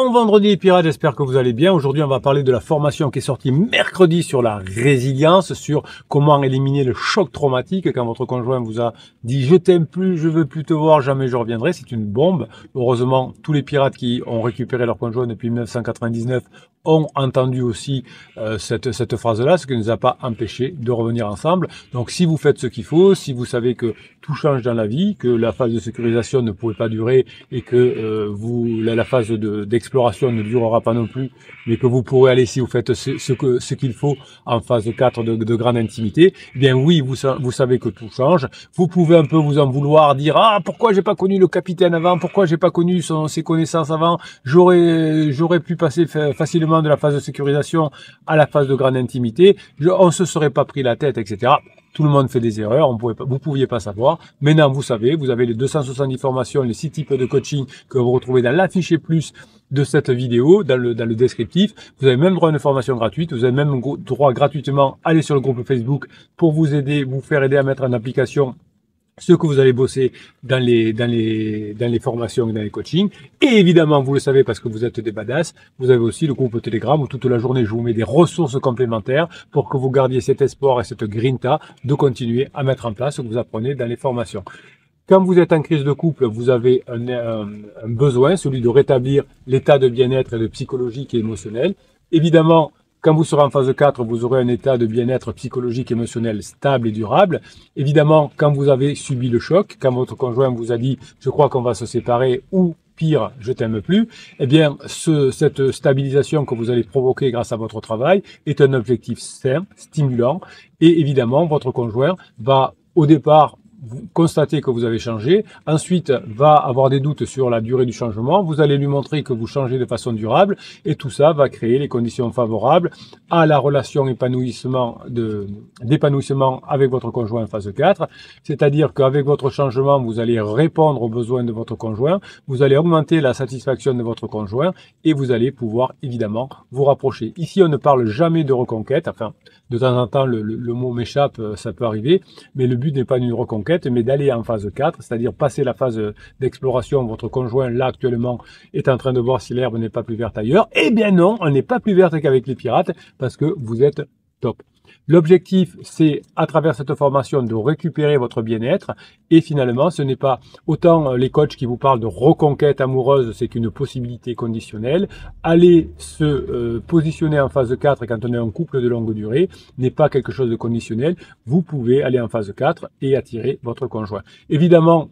Bon vendredi les pirates, j'espère que vous allez bien. Aujourd'hui, on va parler de la formation qui est sortie mercredi sur la résilience, sur comment éliminer le choc traumatique quand votre conjoint vous a dit « je t'aime plus, je veux plus te voir, jamais je reviendrai ». C'est une bombe. Heureusement, tous les pirates qui ont récupéré leur conjoint depuis 1999 ont entendu aussi cette phrase-là, ce qui ne nous a pas empêché de revenir ensemble. Donc si vous faites ce qu'il faut, si vous savez que tout change dans la vie, que la phase de sécurisation ne pouvait pas durer et que la phase d'exploration ne durera pas non plus, mais que vous pourrez aller, si vous faites ce qu'il faut en phase 4 de grande intimité, eh bien oui, vous savez que tout change. Vous pouvez un peu vous en vouloir, dire « Ah, pourquoi j'ai pas connu le capitaine avant? Pourquoi j'ai pas connu ses connaissances avant? J'aurais pu passer facilement de la phase de sécurisation à la phase de grande intimité. On se serait pas pris la tête, etc. » Tout le monde fait des erreurs, vous pouviez pas savoir. Maintenant, vous savez, vous avez les 270 formations, les 6 types de coaching que vous retrouvez dans l'affiché plus de cette vidéo, dans le descriptif. Vous avez même droit à une formation gratuite. Vous avez même droit gratuitement à aller sur le groupe Facebook pour vous faire aider à mettre en application ce que vous allez bosser dans les formations et dans les coachings. Et évidemment, vous le savez parce que vous êtes des badass, vous avez aussi le groupe Telegram où toute la journée, je vous mets des ressources complémentaires pour que vous gardiez cet espoir et cette grinta de continuer à mettre en place ce que vous apprenez dans les formations. Quand vous êtes en crise de couple, vous avez un besoin, celui de rétablir l'état de bien-être et de psychologique et émotionnel. Évidemment, quand vous serez en phase 4, vous aurez un état de bien-être psychologique, émotionnel stable et durable. Évidemment, quand vous avez subi le choc, quand votre conjoint vous a dit « je crois qu'on va se séparer » ou pire, « je t'aime plus », eh bien, cette stabilisation que vous allez provoquer grâce à votre travail est un objectif sain, stimulant. Et évidemment, votre conjoint va au départ vous constatez que vous avez changé, ensuite va avoir des doutes sur la durée du changement, vous allez lui montrer que vous changez de façon durable et tout ça va créer les conditions favorables à la relation d'épanouissement avec votre conjoint en phase 4, c'est-à-dire qu'avec votre changement, vous allez répondre aux besoins de votre conjoint, vous allez augmenter la satisfaction de votre conjoint et vous allez pouvoir évidemment vous rapprocher. Ici, on ne parle jamais de reconquête, enfin, de temps en temps, le mot m'échappe, ça peut arriver, mais le but n'est pas d'une reconquête, mais d'aller en phase 4, c'est-à-dire passer la phase d'exploration. Votre conjoint, là, actuellement, est en train de voir si l'herbe n'est pas plus verte ailleurs. Eh bien non, elle n'est pas plus verte qu'avec les pirates, parce que vous êtes top. L'objectif, c'est, à travers cette formation, de récupérer votre bien-être. Et finalement, ce n'est pas autant les coachs qui vous parlent de reconquête amoureuse, c'est une possibilité conditionnelle. Aller se positionner en phase 4 quand on est en couple de longue durée n'est pas quelque chose de conditionnel. Vous pouvez aller en phase 4 et attirer votre conjoint. Évidemment,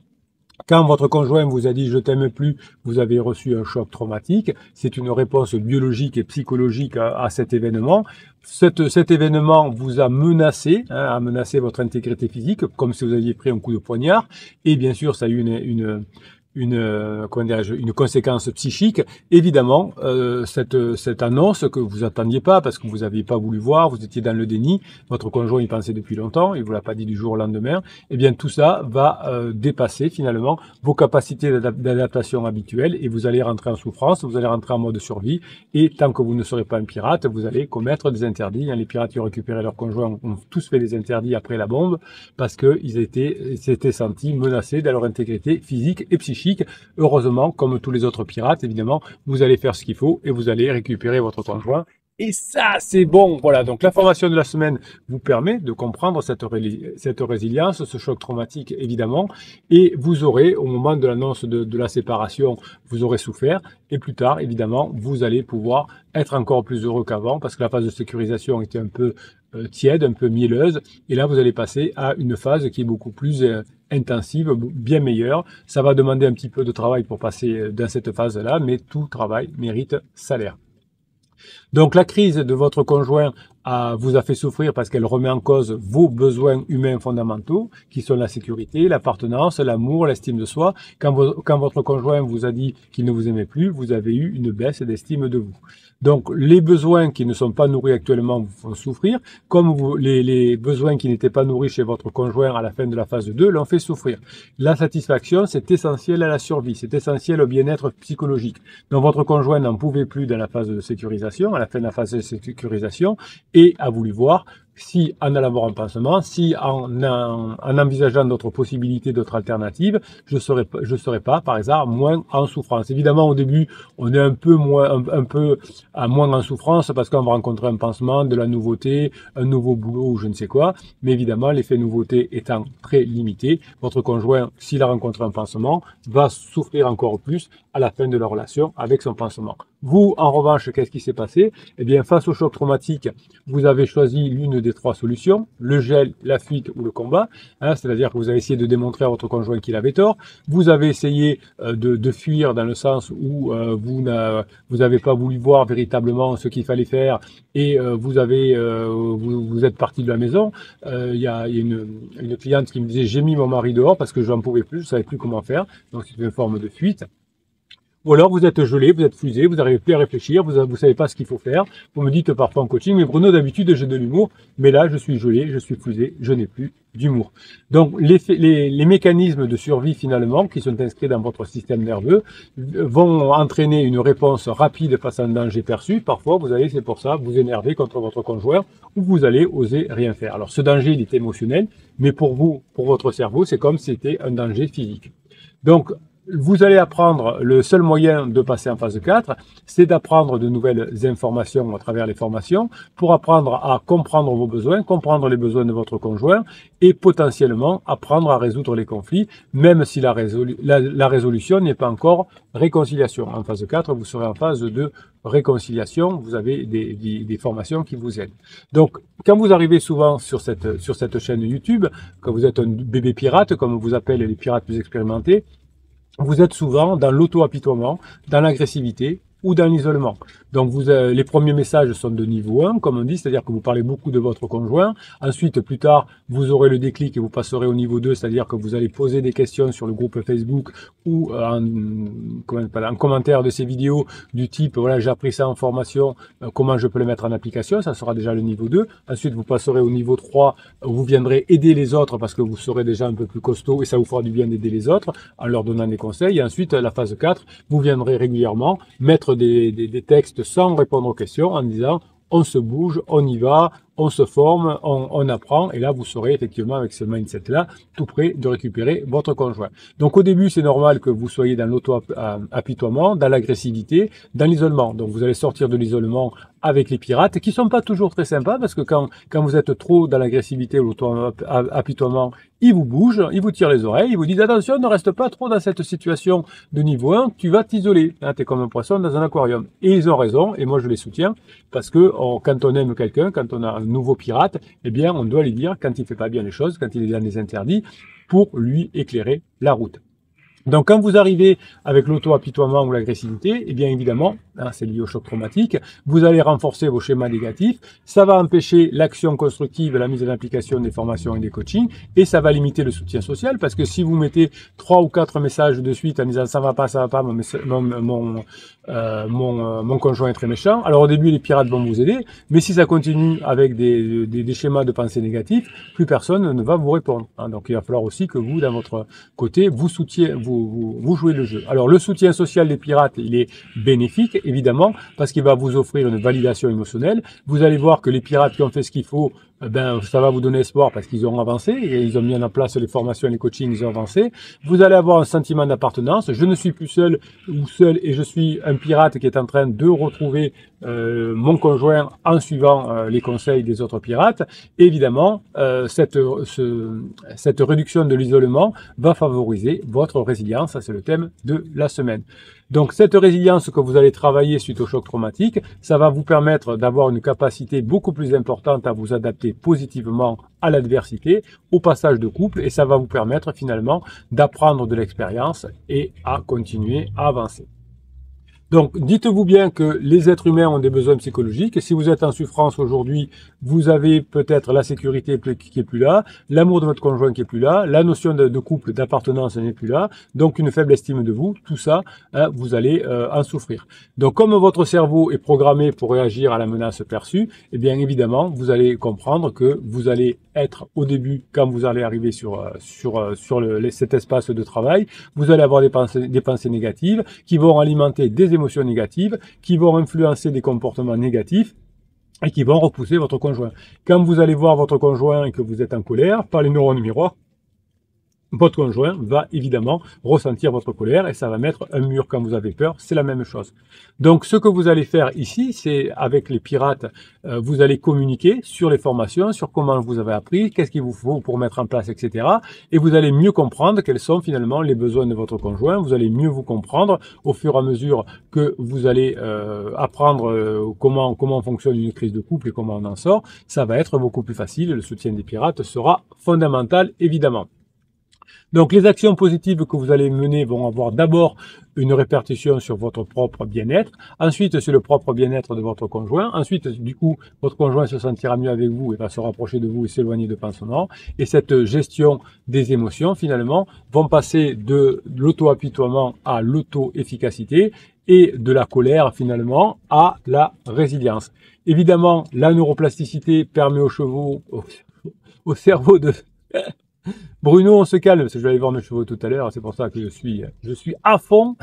quand votre conjoint vous a dit « je t'aime plus », vous avez reçu un choc traumatique. C'est une réponse biologique et psychologique à cet événement. Cet événement vous a menacé, a menacé votre intégrité physique, comme si vous aviez pris un coup de poignard. Et bien sûr, ça a eu une conséquence psychique. Évidemment, cette annonce que vous attendiez pas parce que vous n'aviez pas voulu voir, vous étiez dans le déni, votre conjoint y pensait depuis longtemps, il vous l'a pas dit du jour au lendemain, eh bien tout ça va dépasser finalement vos capacités d'adaptation habituelles et vous allez rentrer en souffrance, vous allez rentrer en mode survie et tant que vous ne serez pas un pirate, vous allez commettre des interdits. Les pirates qui ont récupéré leur conjoint ont tous fait des interdits après la bombe parce qu'ils s'étaient sentis menacés dans leur intégrité physique et psychique. Heureusement, comme tous les autres pirates, évidemment, vous allez faire ce qu'il faut et vous allez récupérer votre conjoint. Et ça, c'est bon. Voilà, donc la formation de la semaine vous permet de comprendre cette résilience, ce choc traumatique, évidemment. Et vous aurez, au moment de l'annonce de la séparation, vous aurez souffert. Et plus tard, évidemment, vous allez pouvoir être encore plus heureux qu'avant parce que la phase de sécurisation était un peu tiède, un peu mielleuse. Et là, vous allez passer à une phase qui est beaucoup plus intensive, bien meilleure. Ça va demander un petit peu de travail pour passer dans cette phase-là, mais tout travail mérite salaire. Donc la crise de votre conjoint vous a fait souffrir parce qu'elle remet en cause vos besoins humains fondamentaux, qui sont la sécurité, l'appartenance, l'amour, l'estime de soi. Quand votre conjoint vous a dit qu'il ne vous aimait plus, vous avez eu une baisse d'estime de vous. Donc les besoins qui ne sont pas nourris actuellement vous font souffrir, comme les besoins qui n'étaient pas nourris chez votre conjoint à la fin de la phase 2 l'ont fait souffrir. La satisfaction, c'est essentiel à la survie, c'est essentiel au bien-être psychologique. Donc votre conjoint n'en pouvait plus dans la phase de sécurisation, à la fin de la phase de sécurisation, et a voulu voir si en allant voir un pansement, si en envisageant d'autres possibilités, d'autres alternatives, je serais pas, par exemple, moins en souffrance. Évidemment, au début, on est un peu moins en souffrance parce qu'on va rencontrer un pansement, de la nouveauté, un nouveau boulot ou je ne sais quoi. Mais évidemment, l'effet nouveauté étant très limité, votre conjoint, s'il a rencontré un pansement, va souffrir encore plus à la fin de la relation avec son pansement. Vous, en revanche, qu'est-ce qui s'est passé? Eh bien, face au choc traumatique, vous avez choisi l'une des trois solutions, le gel, la fuite ou le combat. C'est-à-dire que vous avez essayé de démontrer à votre conjoint qu'il avait tort. Vous avez essayé de fuir dans le sens où vous n'avez pas voulu voir véritablement ce qu'il fallait faire et vous êtes parti de la maison. Il y a une cliente qui me disait j'ai mis mon mari dehors parce que je n'en pouvais plus, je savais plus comment faire. Donc c'est une forme de fuite. Ou alors vous êtes gelé, vous êtes fusé, vous n'arrivez plus à réfléchir, vous ne savez pas ce qu'il faut faire. Vous me dites parfois en coaching, mais Bruno, d'habitude j'ai de l'humour, mais là je suis gelé, je suis fusé, je n'ai plus d'humour. Donc les mécanismes de survie finalement qui sont inscrits dans votre système nerveux vont entraîner une réponse rapide face à un danger perçu. Parfois vous allez, c'est pour ça, vous énerver contre votre conjoint ou vous allez oser rien faire. Alors ce danger il est émotionnel, mais pour vous, pour votre cerveau, c'est comme si c'était un danger physique. Donc vous allez apprendre, le seul moyen de passer en phase 4, c'est d'apprendre de nouvelles informations à travers les formations pour apprendre à comprendre vos besoins, comprendre les besoins de votre conjoint et potentiellement apprendre à résoudre les conflits, même si la résolution n'est pas encore réconciliation. En phase 4, vous serez en phase de réconciliation, vous avez des formations qui vous aident. Donc, quand vous arrivez souvent sur cette chaîne YouTube, quand vous êtes un bébé pirate, comme vous appellent les pirates plus expérimentés, vous êtes souvent dans l'auto-apitoiement, dans l'agressivité ou dans l'isolement. Donc les premiers messages sont de niveau 1, comme on dit, c'est-à-dire que vous parlez beaucoup de votre conjoint. Ensuite, plus tard, vous aurez le déclic et vous passerez au niveau 2, c'est-à-dire que vous allez poser des questions sur le groupe Facebook ou en commentaire de ces vidéos du type, voilà, j'ai appris ça en formation, comment je peux le mettre en application, ça sera déjà le niveau 2. Ensuite, vous passerez au niveau 3, où vous viendrez aider les autres parce que vous serez déjà un peu plus costaud et ça vous fera du bien d'aider les autres en leur donnant des conseils. Et ensuite, la phase 4, vous viendrez régulièrement mettre des textes sans répondre aux questions en disant on se bouge, on y va, on se forme, on apprend, et là vous serez effectivement avec ce mindset-là tout près de récupérer votre conjoint. Donc au début c'est normal que vous soyez dans l'auto-apitoiement, dans l'agressivité, dans l'isolement. Donc vous allez sortir de l'isolement avec les pirates, qui sont pas toujours très sympas, parce que quand vous êtes trop dans l'agressivité ou l'auto-apitoiement, ils vous bougent, ils vous tirent les oreilles, ils vous disent attention, ne reste pas trop dans cette situation de niveau 1, tu vas t'isoler, tu es comme un poisson dans un aquarium. Et ils ont raison, et moi je les soutiens, parce que quand on aime quelqu'un, quand on a un nouveau pirate, eh bien on doit lui dire quand il fait pas bien les choses, quand il est dans les interdits, pour lui éclairer la route. Donc quand vous arrivez avec l'auto-apitoiement ou l'agressivité, eh bien évidemment, c'est lié au choc traumatique, vous allez renforcer vos schémas négatifs, ça va empêcher l'action constructive, la mise en application des formations et des coachings, et ça va limiter le soutien social, parce que si vous mettez 3 ou 4 messages de suite en disant ça va pas, mon conjoint est très méchant, alors au début les pirates vont vous aider, mais si ça continue avec des schémas de pensée négatifs, plus personne ne va vous répondre. Donc il va falloir aussi que vous, dans votre côté, vous jouez le jeu. Alors le soutien social des pirates, il est bénéfique, évidemment, parce qu'il va vous offrir une validation émotionnelle. Vous allez voir que les pirates qui ont fait ce qu'il faut, ça va vous donner espoir parce qu'ils ont avancé, et ils ont mis en place les formations et les coachings, ils ont avancé. Vous allez avoir un sentiment d'appartenance. Je ne suis plus seul ou seul, et je suis un pirate qui est en train de retrouver mon conjoint en suivant les conseils des autres pirates. Et évidemment, cette réduction de l'isolement va favoriser votre résilience. Ça, c'est le thème de la semaine. Donc cette résilience que vous allez travailler suite au choc traumatique, ça va vous permettre d'avoir une capacité beaucoup plus importante à vous adapter positivement à l'adversité, au passage de couple, et ça va vous permettre finalement d'apprendre de l'expérience et à continuer à avancer. Donc, dites-vous bien que les êtres humains ont des besoins psychologiques. Et si vous êtes en souffrance aujourd'hui, vous avez peut-être la sécurité qui est plus là, l'amour de votre conjoint qui est plus là, la notion de couple, d'appartenance n'est plus là, donc une faible estime de vous. Tout ça, vous allez en souffrir. Donc, comme votre cerveau est programmé pour réagir à la menace perçue, eh bien évidemment, vous allez comprendre que vous allez être au début, quand vous allez arriver sur cet espace de travail, vous allez avoir des pensées négatives qui vont alimenter des émotions négatives, qui vont influencer des comportements négatifs. et qui vont repousser votre conjoint. Quand vous allez voir votre conjoint et que vous êtes en colère, par les neurones miroirs, votre conjoint va évidemment ressentir votre colère et ça va mettre un mur quand vous avez peur, c'est la même chose. Donc ce que vous allez faire ici, c'est avec les pirates, vous allez communiquer sur les formations, sur comment vous avez appris, qu'est-ce qu'il vous faut pour mettre en place, etc. Et vous allez mieux comprendre quels sont finalement les besoins de votre conjoint, vous allez mieux vous comprendre au fur et à mesure que vous allez apprendre comment fonctionne une crise de couple et comment on en sort, ça va être beaucoup plus facile, le soutien des pirates sera fondamental évidemment. Donc les actions positives que vous allez mener vont avoir d'abord une répercussion sur votre propre bien-être, ensuite sur le propre bien-être de votre conjoint, ensuite du coup votre conjoint se sentira mieux avec vous et va se rapprocher de vous et s'éloigner de pansement, et cette gestion des émotions finalement vont passer de l'auto-apitoiement à l'auto-efficacité et de la colère finalement à la résilience. Évidemment, la neuroplasticité permet aux chevaux, au cerveau de... Bruno, on se calme, parce que je vais aller voir mes chevaux tout à l'heure, c'est pour ça que je suis à fond.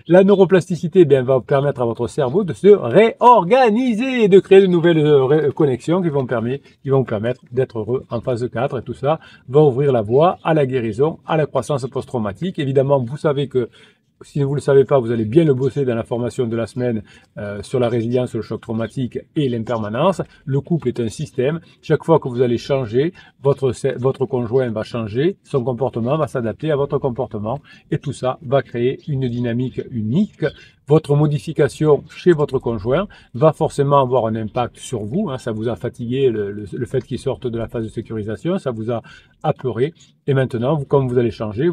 La neuroplasticité va permettre à votre cerveau de se réorganiser et de créer de nouvelles connexions qui vont vous permettre d'être heureux en phase 4 et tout ça va ouvrir la voie à la guérison, à la croissance post-traumatique. Évidemment, vous savez que si vous ne le savez pas, vous allez bien le bosser dans la formation de la semaine sur la résilience, le choc traumatique et l'impermanence. Le couple est un système. Chaque fois que vous allez changer, votre conjoint va changer, son comportement va s'adapter à votre comportement et tout ça va créer une dynamique unique. Votre modification chez votre conjoint va forcément avoir un impact sur vous. Ça vous a fatigué le fait qu'il sorte de la phase de sécurisation, ça vous a apeuré. Et maintenant, comme vous allez changer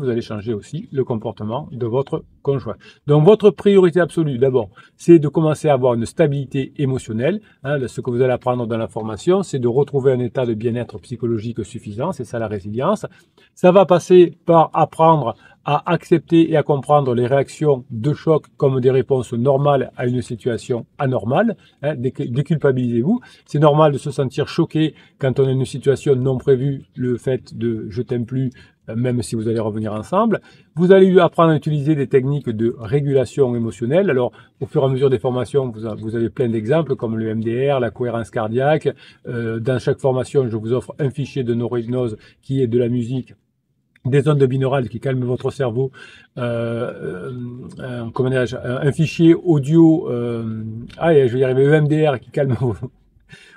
aussi le comportement de votre conjoint. Donc votre priorité absolue, d'abord, c'est de commencer à avoir une stabilité émotionnelle. Ce que vous allez apprendre dans la formation, c'est de retrouver un état de bien-être psychologique suffisant. C'est ça la résilience. Ça va passer par apprendre à accepter et à comprendre les réactions de choc comme des réponses normales à une situation anormale. Déculpabilisez-vous. C'est normal de se sentir choqué quand on a une situation non prévue, le fait de « je t'aime plus », même si vous allez revenir ensemble. Vous allez apprendre à utiliser des techniques de régulation émotionnelle. Alors, au fur et à mesure des formations, vous avez plein d'exemples comme le MDR, la cohérence cardiaque. Dans chaque formation, je vous offre un fichier de neurohypnose qui est de la musique, des ondes binaurales qui calment votre cerveau, un fichier audio, je vais y arriver, EMDR qui calme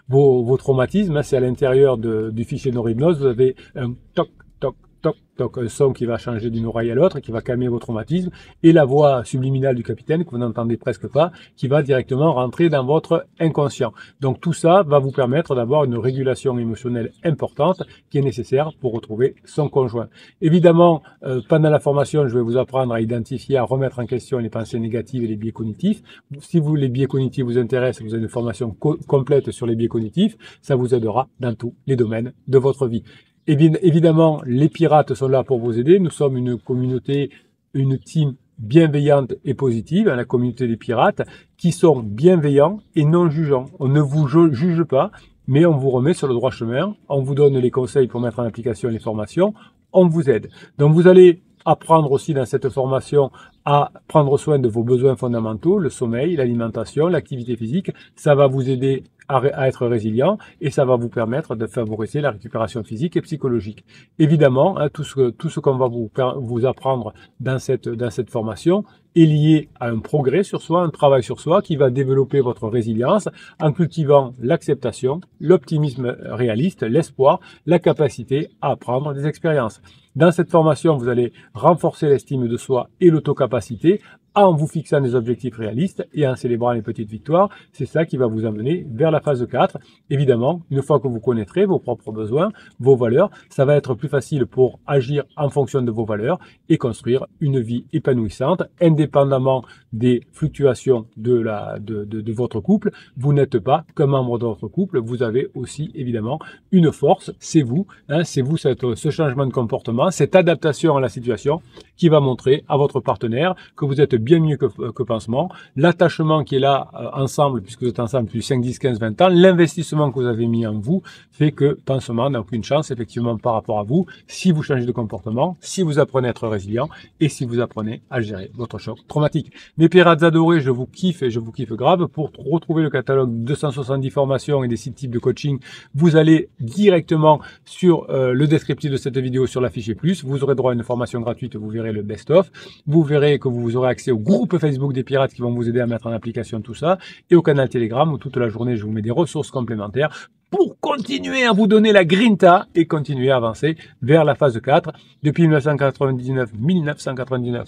vos traumatismes. C'est à l'intérieur du fichier neurohypnose, vous avez un toc, toc, toc, toc, un son qui va changer d'une oreille à l'autre, qui va calmer vos traumatismes, et la voix subliminale du capitaine, que vous n'entendez presque pas, qui va directement rentrer dans votre inconscient. Donc tout ça va vous permettre d'avoir une régulation émotionnelle importante qui est nécessaire pour retrouver son conjoint. Évidemment, pendant la formation, je vais vous apprendre à identifier, à remettre en question les pensées négatives et les biais cognitifs. Si les biais cognitifs vous intéressent, vous avez une formation complète sur les biais cognitifs, ça vous aidera dans tous les domaines de votre vie. Et bien évidemment, les pirates sont là pour vous aider. Nous sommes une communauté, une team bienveillante et positive, la communauté des pirates, qui sont bienveillants et non jugeants. On ne vous juge pas, mais on vous remet sur le droit chemin. On vous donne les conseils pour mettre en application les formations. On vous aide. Donc vous allez apprendre aussi dans cette formation à prendre soin de vos besoins fondamentaux, le sommeil, l'alimentation, l'activité physique. Ça va vous aider à être résilient et ça va vous permettre de favoriser la récupération physique et psychologique. Évidemment, tout ce qu'on va vous apprendre dans cette formation est lié à un progrès sur soi, un travail sur soi qui va développer votre résilience en cultivant l'acceptation, l'optimisme réaliste, l'espoir, la capacité à apprendre des expériences. Dans cette formation, vous allez renforcer l'estime de soi et l'autocapacité en vous fixant des objectifs réalistes et en célébrant les petites victoires. C'est ça qui va vous amener vers la phase 4. Évidemment, une fois que vous connaîtrez vos propres besoins, vos valeurs, ça va être plus facile pour agir en fonction de vos valeurs et construire une vie épanouissante, indépendamment des fluctuations de votre couple. Vous n'êtes pas qu'un membre de votre couple, vous avez aussi évidemment une force, c'est vous, c'est vous ce changement de comportement, cette adaptation à la situation qui va montrer à votre partenaire que vous êtes bien mieux que pansement. L'attachement qui est là ensemble, puisque vous êtes ensemble depuis 5, 10, 15, 20 ans, l'investissement que vous avez mis en vous fait que pansement n'a aucune chance effectivement par rapport à vous si vous changez de comportement, si vous apprenez à être résilient et si vous apprenez à gérer votre choc traumatique. Mes pirates adorés, je vous kiffe et je vous kiffe grave. Pour retrouver le catalogue 270 formations et des 6 types de coaching, vous allez directement sur le descriptif de cette vidéo sur la fiche plus. Vous aurez droit à une formation gratuite, vous verrez le best-of. Vous verrez que vous aurez accès au groupe Facebook des pirates qui vont vous aider à mettre en application tout ça et au canal Telegram où toute la journée je vous mets des ressources complémentaires pour continuer à vous donner la grinta et continuer à avancer vers la phase 4. Depuis 1999,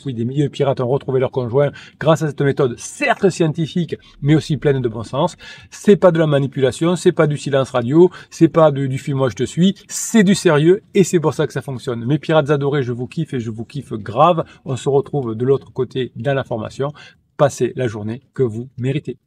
oui, des milliers de pirates ont retrouvé leurs conjoints grâce à cette méthode, certes scientifique, mais aussi pleine de bon sens. C'est pas de la manipulation, c'est pas du silence radio, c'est pas du film moi je te suis, c'est du sérieux et c'est pour ça que ça fonctionne. Mes pirates adorés, je vous kiffe et je vous kiffe grave. On se retrouve de l'autre côté dans la formation. Passez la journée que vous méritez.